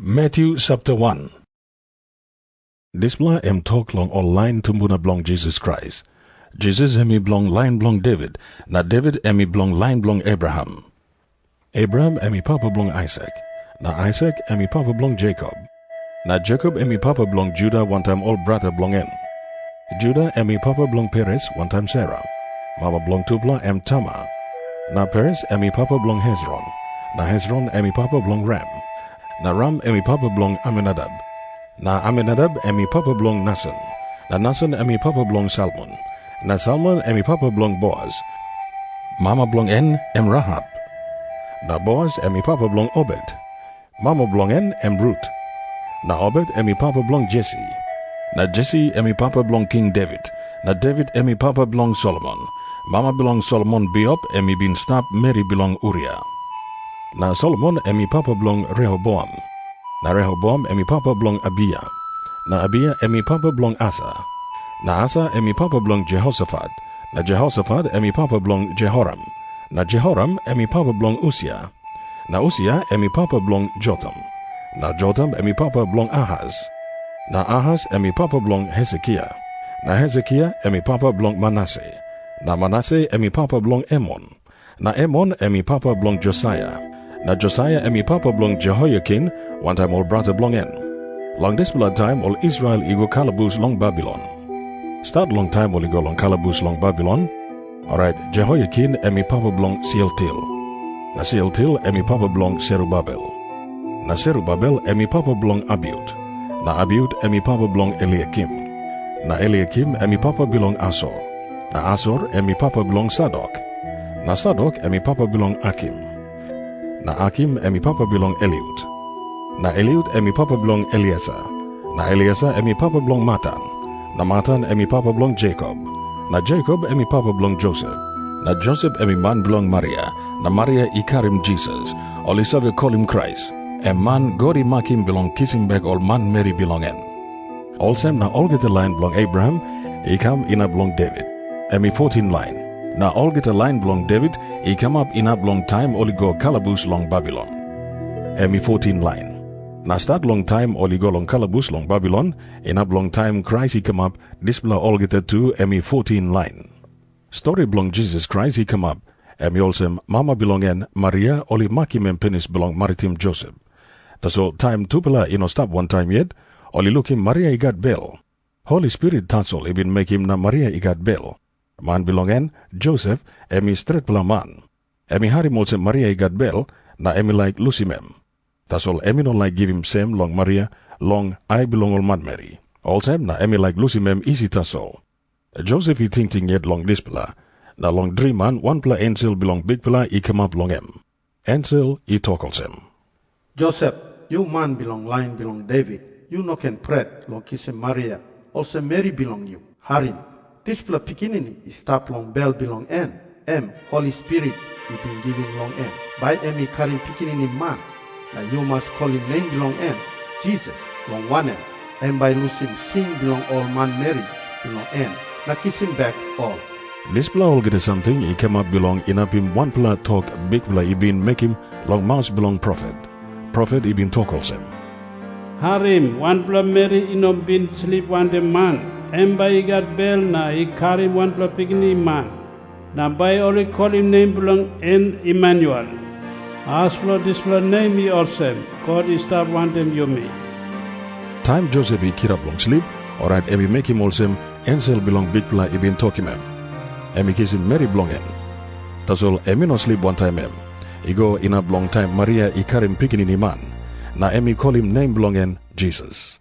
Matyu Sapta 1. Displa em talk long all line tumbuna blong Jesus Christ. Jesus emi blong line blong David. Na David emi blong line blong Abraham. Abraham emi papa blong Isaac. Na Isaac emi papa blong Jacob. Na Jacob emi papa blong Judah one time all brother blong en. Judah emi papa blong Perez one time Sarah. Mama blong tupla em Tamar. Na Perez emi papa blong Hezron. Na Hezron emi papa blong Ram. Na Ram emi papa blong Aminadab. Na Aminadab emi papa blong Nasan. Na Nasan emi papa blong Salmon. Na Salmon emi papa blong Boaz. Mama blong en em Rahab. Na Boaz emi papa blong Obed. Mama blong en em Ruth. Na Obed emi papa blong Jesse. Na Jesse emi papa blong King David. Na David emi papa blong Solomon. Mama belong Solomon biop emi bin snap Mary belong Uriah. Na Solomon emi papa blong Rehoboam. Na Rehoboam emi papa blong Abia. Na Abia emi papa blong Asa. Na Asa emi papa blong Jehoshaphat. Na Jehoshaphat emi papa blong Jehoram. Na Jehoram emi papa blong Usia. Na Usia emi papa blong Jotam. Na Jotam emi papa blong Ahaz. Na Ahaz emi papa blong Hezekiah. Na Hezekiah emi papa blong Manasseh. Na Manasseh emi papa blong Emon. Na Emon emi papa blong Josiah. Na Josiah emi papa blong Jehoiakim, one time all brother blong en. Long this blood time all Israel ego calabus long Babylon. Start long time all ego long calabus long Babylon. Alright, Jehoiakim emi papa blong Sealtiel. Na Sealtiel emi papa blong Serubabel. Na Serubabel emi papa blong Abiud. Na Abiud emi papa blong Eliakim. Na Eliakim emi papa belong Asor. Na Asor emi papa belong Sadok. Na Sadok emi papa belong Akim. Na Akim emi papa belong Eliud. Na Eliud emi papa belong Eliezer. Na Eliezer emi papa belong Matan. Na Matan emi papa belong Jacob. Na Jacob emi papa belong Joseph. Na Joseph emi man belong Maria. Na Maria ikarim Jesus. All isabe call him Christ. And man godi makim belong kissing back all man Mary belong en. Also na all get a line belong Abraham. Ikam ina belong David. Emi 14 line. Na all get a line belong David, he come up in a long time only go calabus long Babylon. Emi 14 line. Na start long time only go long calabus long Babylon, in a long time Christ he come up, display all get a 2 Emi 14 line. Story belong Jesus Christ he come up, Emi also mama belong en Maria only makim and penis belong maritim Joseph. That's all time tupela stop one time yet, only look him Maria he got bell. Holy Spirit that's all he been make him na Maria he got bell. Man belong en Joseph emi straight pela man. Emi hari molse Maria igat bel na emi like Lucimem. Tas all emi no like give him same long Maria long I belong all man Mary. Also na emi like Lucimem easy tas all. Joseph he thinking yet long this pela. Na long dream man one pela angel belong big pela he come up long em. Angel he talk alsem. Joseph, you man belong line belong David. You no can pret long kisse Maria. Also Mary belong you. Harim. This pla pikinini is tap long bell belong en. Holy Spirit he been given long en. By emi karim pikinini man. Na you must call him name belong en. Jesus long one en. And by losing sing belong all man Mary belong en. Na kiss him back all. This pla all get something he come up belong in up him one pla talk big pla he been make him long mouse belong prophet. Prophet he been talk also. Harim one pla Mary inom been sleep one the man. Emba igat bel na ikari one pla pigni man. Na by only call him name belong en Emmanuel. As for this pla name he also. God is stop want them you me. Time Joseph he kid up long sleep. Alright emi make him also Ansel belong big pla he been talking him. Emi kiss him Mary belong en. Tas all emi no sleep one time em. He go in a long time Maria ikarim pigni man. Na emi call him name belong en Jesus.